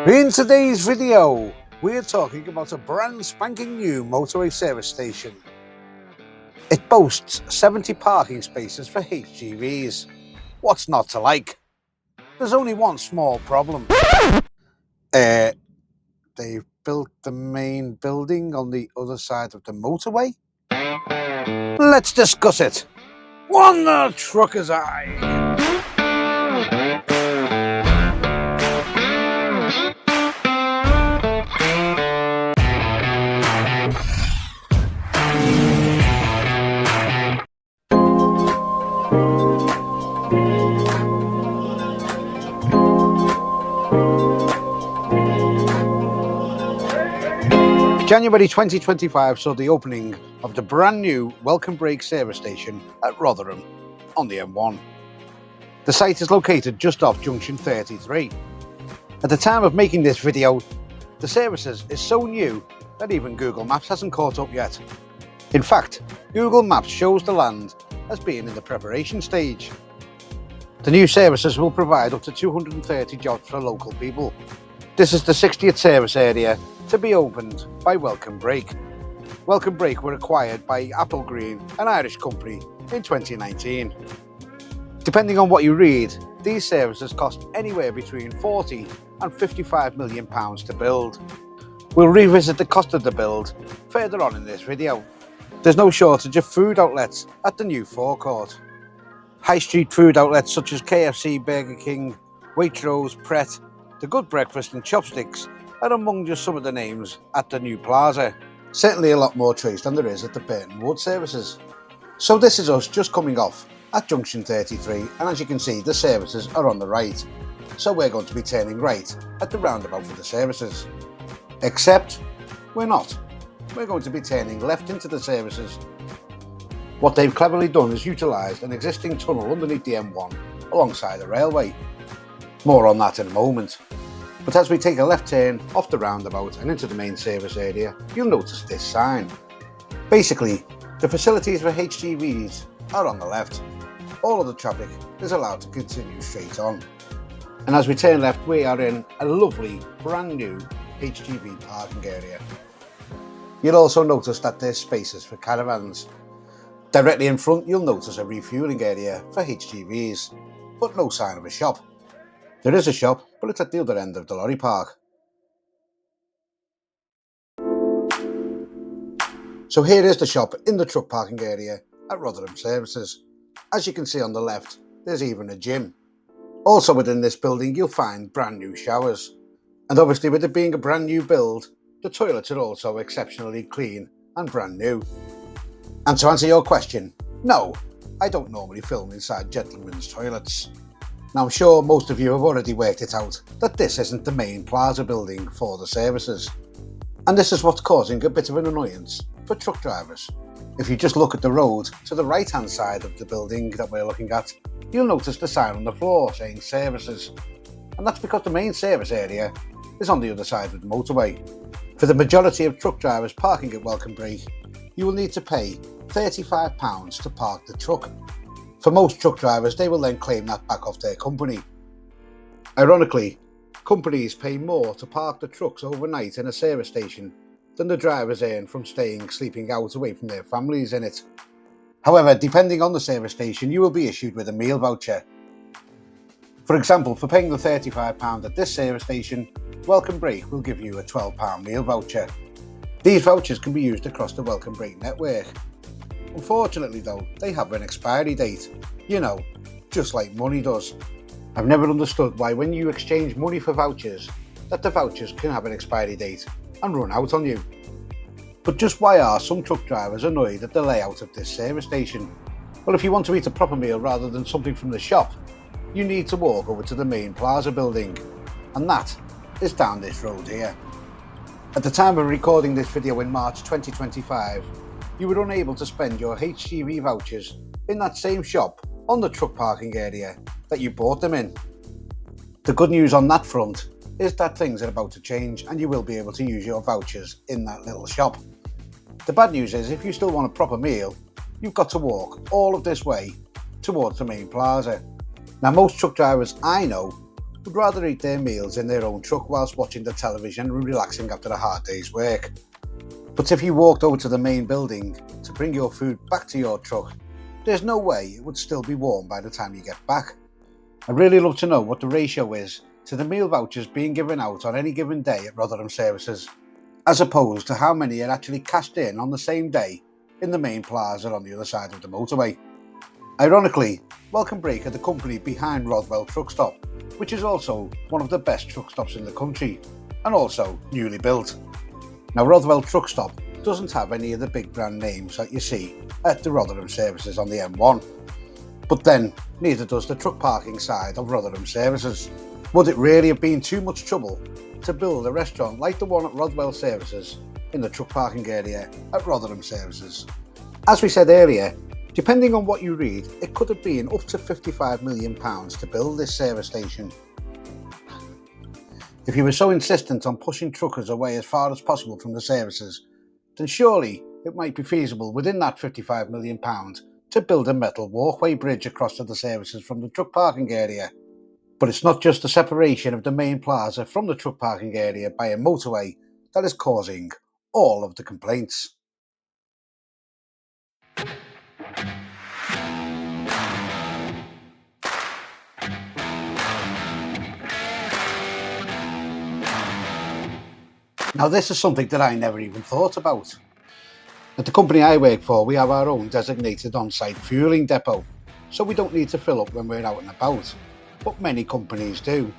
In today's video, we're talking about a brand spanking new motorway service station. It boasts 70 parking spaces for HGVs. What's not to like? There's only one small problem. They've built the main building on the other side of the motorway? Let's discuss it. On the trucker's eye. January 2025 saw the opening of the brand new Welcome Break service station at Rotherham on the M1. The site is located just off junction 33. At the time of making this video, the services is so new that even Google Maps hasn't caught up yet. In fact, Google Maps shows the land as being in the preparation stage. The new services will provide up to 230 jobs for local people. This is the 60th service area to be opened by Welcome Break. Welcome Break were acquired by Apple Green, an Irish company, in 2019. Depending on what you read, these services cost anywhere between 40 and 55 million pounds to build. We'll revisit the cost of the build further on in this video. There's no shortage of food outlets at the new forecourt. High street food outlets such as KFC, Burger King, Waitrose, Pret, The Good Breakfast and Chopsticks are among just some of the names at the new plaza. Certainly a lot more choice than there is at the Burton Wood services. So this is us just coming off at junction 33, and as you can see the services are on the right. So we're going to be turning right at the roundabout for the services. Except we're not. We're going to be turning left into the services. What they've cleverly done is utilised an existing tunnel underneath the M1 alongside the railway. More on that in a moment. But as we take a left turn off the roundabout and into the main service area, you'll notice this sign. Basically, the facilities for HGVs are on the left. All of the traffic is allowed to continue straight on. And as we turn left, we are in a lovely brand new HGV parking area. You'll also notice that there's spaces for caravans. Directly in front, you'll notice a refuelling area for HGVs, but no sign of a shop. There is a shop, but it's at the other end of the lorry park. So here is the shop in the truck parking area at Rotherham Services. As you can see on the left, there's even a gym. Also within this building, you'll find brand new showers. And obviously with it being a brand new build, the toilets are also exceptionally clean and brand new. And to answer your question, no, I don't normally film inside gentlemen's toilets. Now I'm sure most of you have already worked it out that this isn't the main plaza building for the services. And this is what's causing a bit of an annoyance for truck drivers. If you just look at the road to the right hand side of the building that we're looking at, you'll notice the sign on the floor saying services. And that's because the main service area is on the other side of the motorway. For the majority of truck drivers parking at Welcome Break, you will need to pay £35 to park the truck. For most truck drivers, they will then claim that back off their company. Ironically, companies pay more to park the trucks overnight in a service station than the drivers earn from sleeping out away from their families in it. However, depending on the service station, you will be issued with a meal voucher. For example, for paying the £35 at this service station, Welcome Break will give you a £12 meal voucher. These vouchers can be used across the Welcome Break network. Unfortunately though, they have an expiry date, you know, just like money does. I've never understood why when you exchange money for vouchers, that the vouchers can have an expiry date and run out on you. But just why are some truck drivers annoyed at the layout of this service station? Well, if you want to eat a proper meal rather than something from the shop, you need to walk over to the main plaza building, and that is down this road here. At the time of recording this video in March 2025, you were unable to spend your HGV vouchers in that same shop on the truck parking area that you bought them in. The good news on that front is that things are about to change and you will be able to use your vouchers in that little shop. The bad news is if you still want a proper meal, you've got to walk all of this way towards the main plaza. Now most truck drivers I know would rather eat their meals in their own truck whilst watching the television and relaxing after a hard day's work. But if you walked over to the main building to bring your food back to your truck, there's no way it would still be warm by the time you get back. I'd really love to know what the ratio is to the meal vouchers being given out on any given day at Rotherham services, as opposed to how many are actually cashed in on the same day in the main plaza on the other side of the motorway. Ironically, Welcome Break are the company behind Rodwell Truck Stop, which is also one of the best truck stops in the country, and also newly built. Now, Rotherham Truck Stop doesn't have any of the big brand names that you see at the Rotherham services on the M1, but then neither does the truck parking side of Rotherham services. Would it really have been too much trouble to build a restaurant like the one at Rodwell services in the truck parking area at Rotherham services? As we said earlier, depending on what you read, it could have been up to £55 million to build this service station. If you were so insistent on pushing truckers away as far as possible from the services, then surely it might be feasible within that £55 million to build a metal walkway bridge across to the services from the truck parking area. But it's not just the separation of the main plaza from the truck parking area by a motorway that is causing all of the complaints. Now, this is something that I never even thought about. At the company I work for, we have our own designated on-site fueling depot, so we don't need to fill up when we're out and about, but many companies do.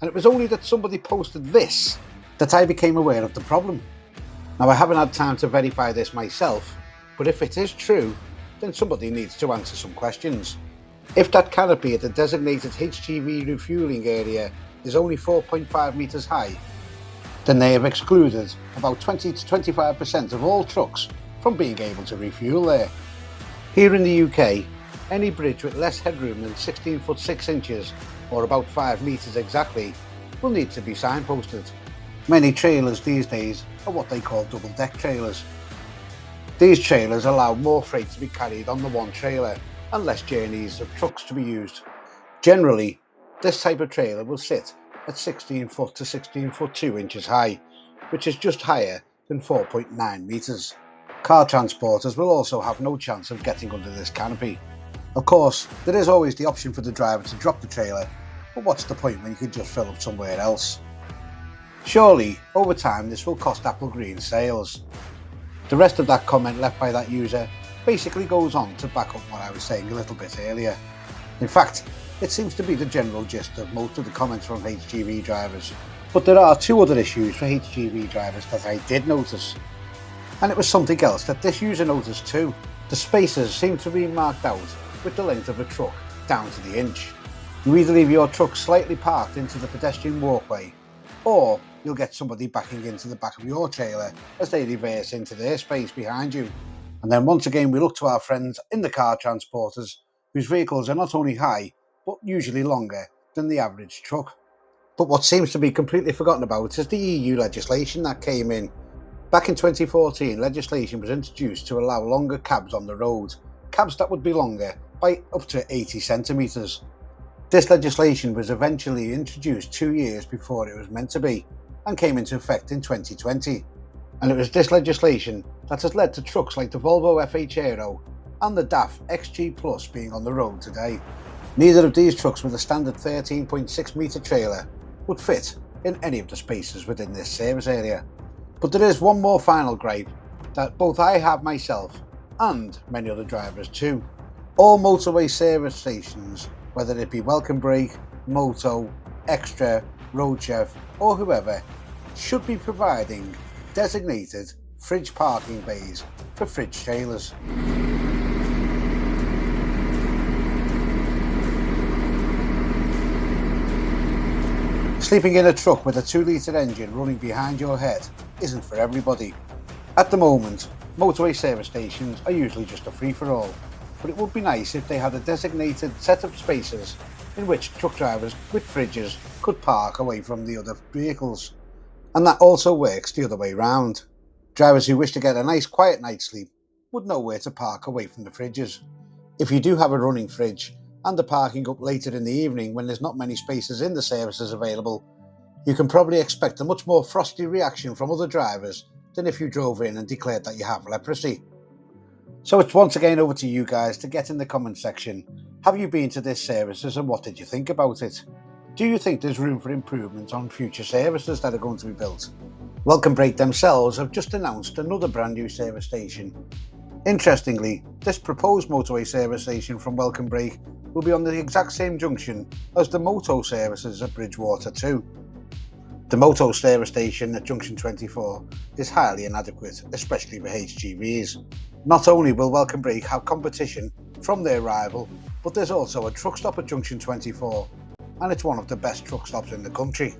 And it was only that somebody posted this that I became aware of the problem. Now, I haven't had time to verify this myself, but if it is true, then somebody needs to answer some questions. If that canopy at the designated HGV refueling area is only 4.5 metres high, then they have excluded about 20 to 25% of all trucks from being able to refuel there. Here in the UK, any bridge with less headroom than 16 foot 6 inches, or about 5 metres exactly, will need to be signposted. Many trailers these days are what they call double-deck trailers. These trailers allow more freight to be carried on the one trailer and less journeys of trucks to be used. Generally, this type of trailer will sit at 16 foot to 16 foot 2 inches high, which is just higher than 4.9 metres. Car transporters will also have no chance of getting under this canopy. Of course, there is always the option for the driver to drop the trailer, but what's the point when you can just fill up somewhere else? Surely, over time this will cost Apple Green sales. The rest of that comment left by that user basically goes on to back up what I was saying a little bit earlier. In fact, it seems to be the general gist of most of the comments from HGV drivers. But there are two other issues for HGV drivers that I did notice. And it was something else that this user noticed too. The spaces seem to be marked out with the length of a truck down to the inch. You either leave your truck slightly parked into the pedestrian walkway, or you'll get somebody backing into the back of your trailer as they reverse into their space behind you. And then once again we look to our friends in the car transporters, whose vehicles are not only high, but usually longer than the average truck. But what seems to be completely forgotten about is the EU legislation that came in. Back in 2014, legislation was introduced to allow longer cabs on the road, cabs that would be longer by up to 80 centimetres. This legislation was eventually introduced 2 years before it was meant to be, and came into effect in 2020. And it was this legislation that has led to trucks like the Volvo FH Aero and the DAF XG Plus being on the road today. Neither of these trucks with a standard 13.6 metre trailer would fit in any of the spaces within this service area. But there is one more final gripe that both I have myself and many other drivers too. All motorway service stations, whether it be Welcome Break, Moto, Extra, Roadchef or whoever, should be providing designated fridge parking bays for fridge trailers. Sleeping in a truck with a 2-litre engine running behind your head isn't for everybody. At the moment, motorway service stations are usually just a free-for-all, but it would be nice if they had a designated set of spaces in which truck drivers with fridges could park away from the other vehicles. And that also works the other way round. Drivers who wish to get a nice quiet night's sleep would know where to park away from the fridges. If you do have a running fridge and the parking up later in the evening when there's not many spaces in the services available, you can probably expect a much more frosty reaction from other drivers than if you drove in and declared that you have leprosy. So it's once again over to you guys to get in the comment section. Have you been to this services and what did you think about it? Do you think there's room for improvement on future services that are going to be built? Welcome Break themselves have just announced another brand new service station. Interestingly, this proposed motorway service station from Welcome Break will be on the exact same junction as the Moto services at Bridgewater 2. The Moto service station at junction 24 is highly inadequate, especially for HGVs. Not only will Welcome Break have competition from their rival, but there's also a truck stop at junction 24, and it's one of the best truck stops in the country.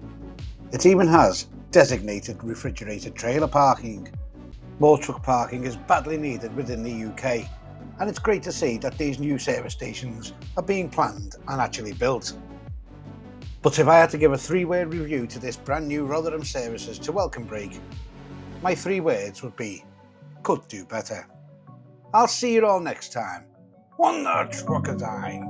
It even has designated refrigerated trailer parking. More truck parking is badly needed within the UK, and it's great to see that these new service stations are being planned and actually built. But if I had to give a 3-word review to this brand new Rotherham services to Welcome Break, my 3 words would be, could do better. I'll see you all next time. One the trucker's eye.